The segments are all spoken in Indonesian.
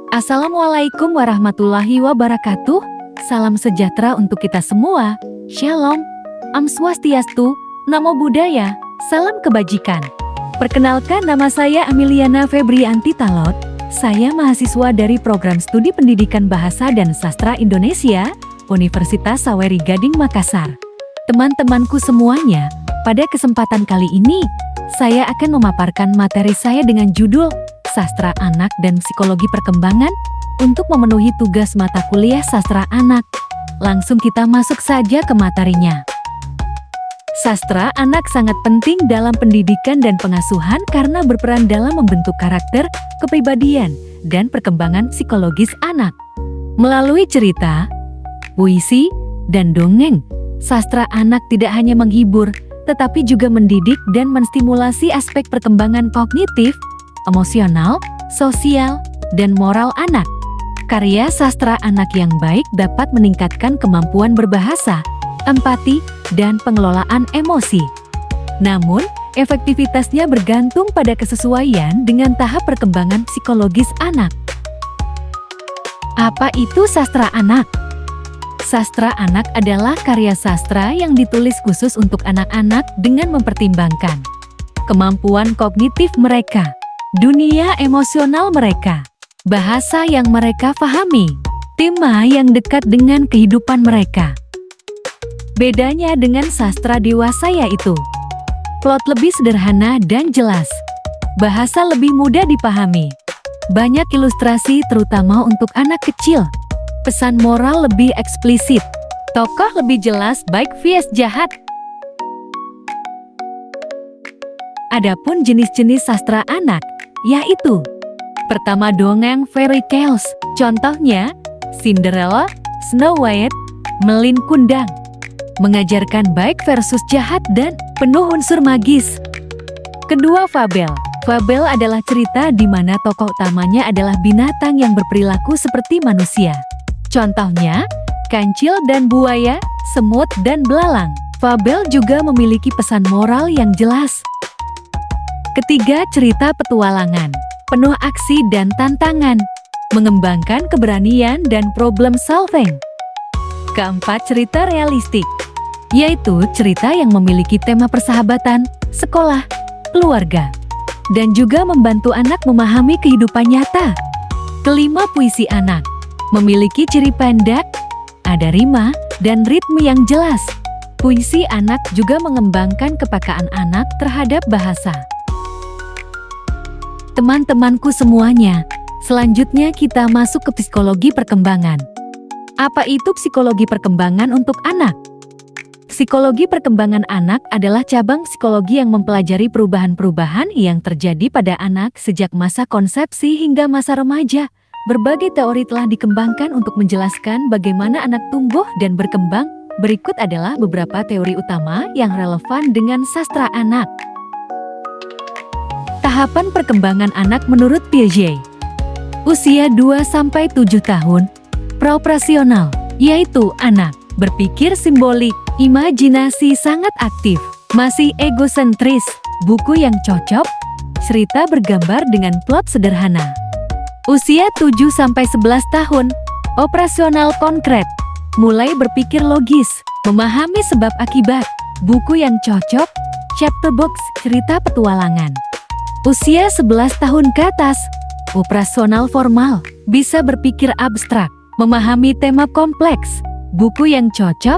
Assalamualaikum warahmatullahi wabarakatuh. Salam sejahtera untuk kita semua. Shalom, Om Swastiastu, Namo Buddhaya, salam kebajikan. Perkenalkan, nama saya Ameliana Febrianti Talot. Saya mahasiswa dari Program Studi Pendidikan Bahasa dan Sastra Indonesia, Universitas Saweri Gading Makassar. Teman-temanku semuanya, pada kesempatan kali ini, saya akan memaparkan materi saya dengan judul Sastra Anak dan Psikologi Perkembangan untuk memenuhi tugas mata kuliah Sastra Anak. Langsung kita masuk saja ke materinya. Sastra anak sangat penting dalam pendidikan dan pengasuhan karena berperan dalam membentuk karakter, kepribadian, dan perkembangan psikologis anak. Melalui cerita, puisi, dan dongeng, sastra anak tidak hanya menghibur, tetapi juga mendidik dan menstimulasi aspek perkembangan kognitif, emosional, sosial, dan moral anak. Karya sastra anak yang baik dapat meningkatkan kemampuan berbahasa, empati, dan pengelolaan emosi. Namun, efektivitasnya bergantung pada kesesuaian dengan tahap perkembangan psikologis anak. Apa itu sastra anak? Sastra anak adalah karya sastra yang ditulis khusus untuk anak-anak dengan mempertimbangkan kemampuan kognitif mereka, dunia emosional mereka, bahasa yang mereka pahami, tema yang dekat dengan kehidupan mereka. Bedanya dengan sastra dewasa yaitu plot lebih sederhana dan jelas, bahasa lebih mudah dipahami, banyak ilustrasi terutama untuk anak kecil, pesan moral lebih eksplisit, tokoh lebih jelas baik vs jahat. Adapun jenis-jenis sastra anak, yaitu pertama, dongeng fairy tales, contohnya Cinderella, Snow White, Melin Kundang, mengajarkan baik versus jahat dan penuh unsur magis. Kedua, fabel. Fabel adalah cerita di mana tokoh utamanya adalah binatang yang berperilaku seperti manusia. Contohnya, kancil dan buaya, semut dan belalang. Fabel juga memiliki pesan moral yang jelas. Ketiga, cerita petualangan, penuh aksi dan tantangan, mengembangkan keberanian dan problem solving. Keempat, cerita realistik, yaitu cerita yang memiliki tema persahabatan, sekolah, keluarga, dan juga membantu anak memahami kehidupan nyata. Kelima, puisi anak, memiliki ciri pendek, ada rima, dan ritme yang jelas. Puisi anak juga mengembangkan kepekaan anak terhadap bahasa. Teman-temanku semuanya, selanjutnya kita masuk ke psikologi perkembangan. Apa itu psikologi perkembangan untuk anak? Psikologi perkembangan anak adalah cabang psikologi yang mempelajari perubahan-perubahan yang terjadi pada anak sejak masa konsepsi hingga masa remaja. Berbagai teori telah dikembangkan untuk menjelaskan bagaimana anak tumbuh dan berkembang. Berikut adalah beberapa teori utama yang relevan dengan sastra anak. Tahapan perkembangan anak menurut Piaget. Usia 2-7 tahun, praoperasional, yaitu anak berpikir simbolik, imajinasi sangat aktif, masih egosentris, buku yang cocok, cerita bergambar dengan plot sederhana. Usia 7-11 tahun, operasional konkret, mulai berpikir logis, memahami sebab akibat, buku yang cocok, chapter box, cerita petualangan. Usia 11 tahun ke atas, operasional formal, bisa berpikir abstrak, memahami tema kompleks, buku yang cocok,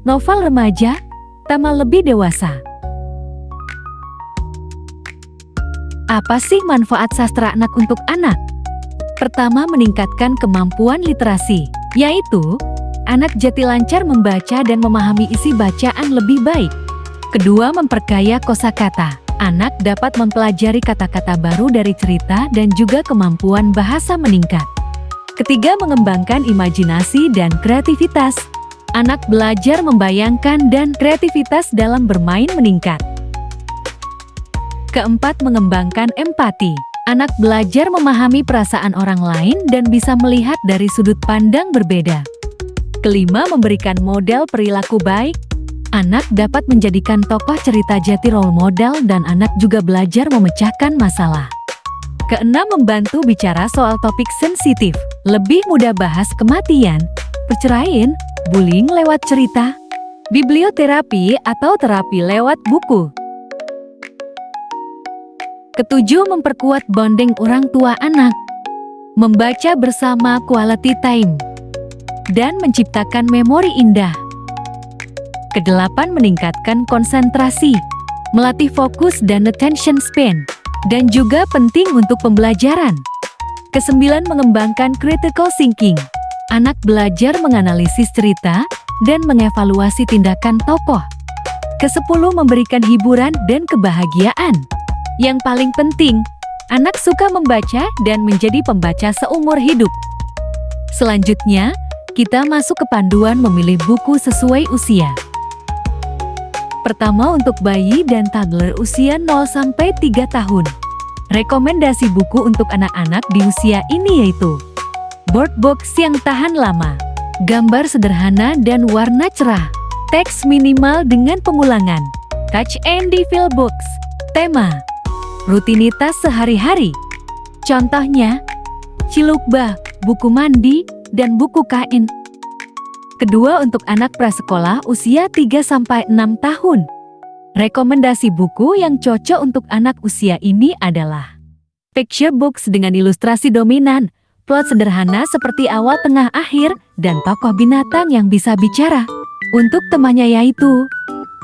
novel remaja, tema lebih dewasa. Apa sih manfaat sastra anak untuk anak? Pertama, meningkatkan kemampuan literasi, yaitu anak jadi lancar membaca dan memahami isi bacaan lebih baik. Kedua, memperkaya kosakata. Anak dapat mempelajari kata-kata baru dari cerita dan juga kemampuan bahasa meningkat. Ketiga, mengembangkan imajinasi dan kreativitas. Anak belajar membayangkan dan kreativitas dalam bermain meningkat. Keempat, mengembangkan empati. Anak belajar memahami perasaan orang lain dan bisa melihat dari sudut pandang berbeda. Kelima, memberikan model perilaku baik. Anak dapat menjadikan tokoh cerita jati role model dan anak juga belajar memecahkan masalah. Keenam, membantu bicara soal topik sensitif. Lebih mudah bahas kematian, perceraian, bullying lewat cerita, biblioterapi atau terapi lewat buku. Ketujuh, memperkuat bonding orang tua anak. Membaca bersama quality time dan menciptakan memori indah. Kedelapan, meningkatkan konsentrasi, melatih fokus dan attention span, dan juga penting untuk pembelajaran. Kesembilan, mengembangkan critical thinking. Anak belajar menganalisis cerita dan mengevaluasi tindakan tokoh. Kesepuluh, memberikan hiburan dan kebahagiaan. Yang paling penting, anak suka membaca dan menjadi pembaca seumur hidup. Selanjutnya, kita masuk ke panduan memilih buku sesuai usia. Pertama, untuk bayi dan toddler usia 0-3 tahun. Rekomendasi buku untuk anak-anak di usia ini yaitu Board Box yang tahan lama, gambar sederhana dan warna cerah, teks minimal dengan pengulangan, Touch and Feel Box, tema rutinitas sehari-hari. Contohnya, Cilukba, buku mandi, dan buku kain. Kedua, untuk anak prasekolah usia 3-6 tahun. Rekomendasi buku yang cocok untuk anak usia ini adalah Picture Books dengan ilustrasi dominan, plot sederhana seperti awal, tengah, akhir, dan tokoh binatang yang bisa bicara. Untuk temannya yaitu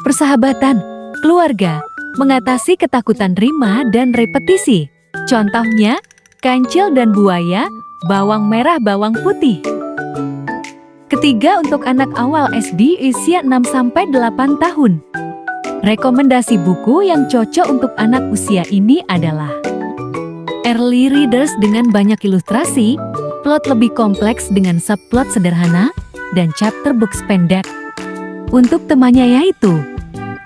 persahabatan, keluarga, mengatasi ketakutan rima dan repetisi. Contohnya, Kancil dan Buaya, bawang merah, bawang putih. Ketiga, untuk anak awal SD usia 6-8 tahun. Rekomendasi buku yang cocok untuk anak usia ini adalah Early Readers dengan banyak ilustrasi, plot lebih kompleks dengan subplot sederhana, dan chapter books pendek. Untuk temannya yaitu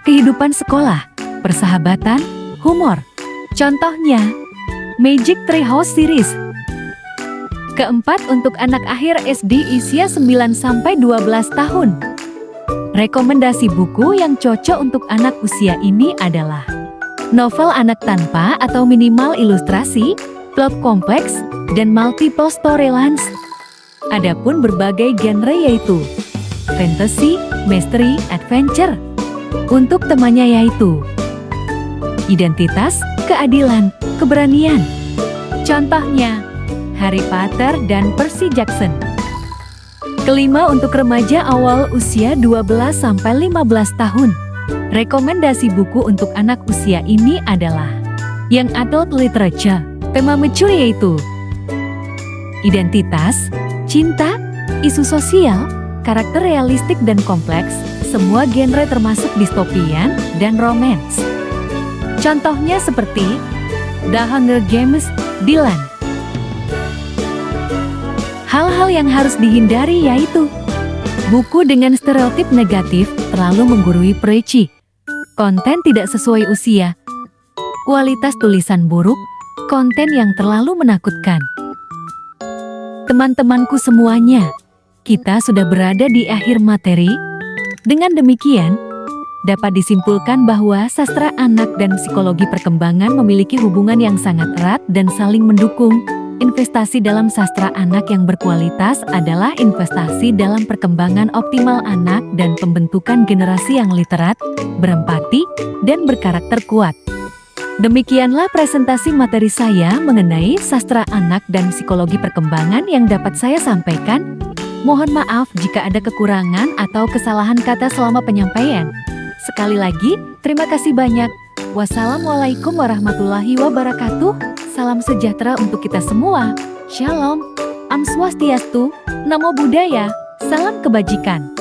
kehidupan sekolah, persahabatan, humor. Contohnya, Magic Tree House Series. Keempat, untuk anak akhir SD usia 9-12 tahun. Rekomendasi buku yang cocok untuk anak usia ini adalah novel anak tanpa atau minimal ilustrasi, plot kompleks, dan multiple storylines. Adapun berbagai genre yaitu fantasy, mystery, adventure. Untuk temannya yaitu identitas, keadilan, keberanian. Contohnya, Harry Potter dan Percy Jackson. Kelima, untuk remaja awal usia 12-15 tahun. Rekomendasi buku untuk anak usia ini adalah Young Adult Literature. Tema mature yaitu identitas, cinta, isu sosial, karakter realistik dan kompleks, semua genre termasuk dystopian dan romance. Contohnya seperti The Hunger Games, Dylan. Hal-hal yang harus dihindari yaitu buku dengan stereotip negatif, terlalu menggurui preachy, konten tidak sesuai usia, kualitas tulisan buruk, konten yang terlalu menakutkan. Teman-temanku semuanya, kita sudah berada di akhir materi. Dengan demikian, dapat disimpulkan bahwa sastra anak dan psikologi perkembangan memiliki hubungan yang sangat erat dan saling mendukung. Investasi dalam sastra anak yang berkualitas adalah investasi dalam perkembangan optimal anak dan pembentukan generasi yang literat, berempati, dan berkarakter kuat. Demikianlah presentasi materi saya mengenai sastra anak dan psikologi perkembangan yang dapat saya sampaikan. Mohon maaf jika ada kekurangan atau kesalahan kata selama penyampaian. Sekali lagi, terima kasih banyak. Wassalamualaikum warahmatullahi wabarakatuh. Salam sejahtera untuk kita semua. Shalom, Am Swastiastu, Namo Buddhaya, salam kebajikan.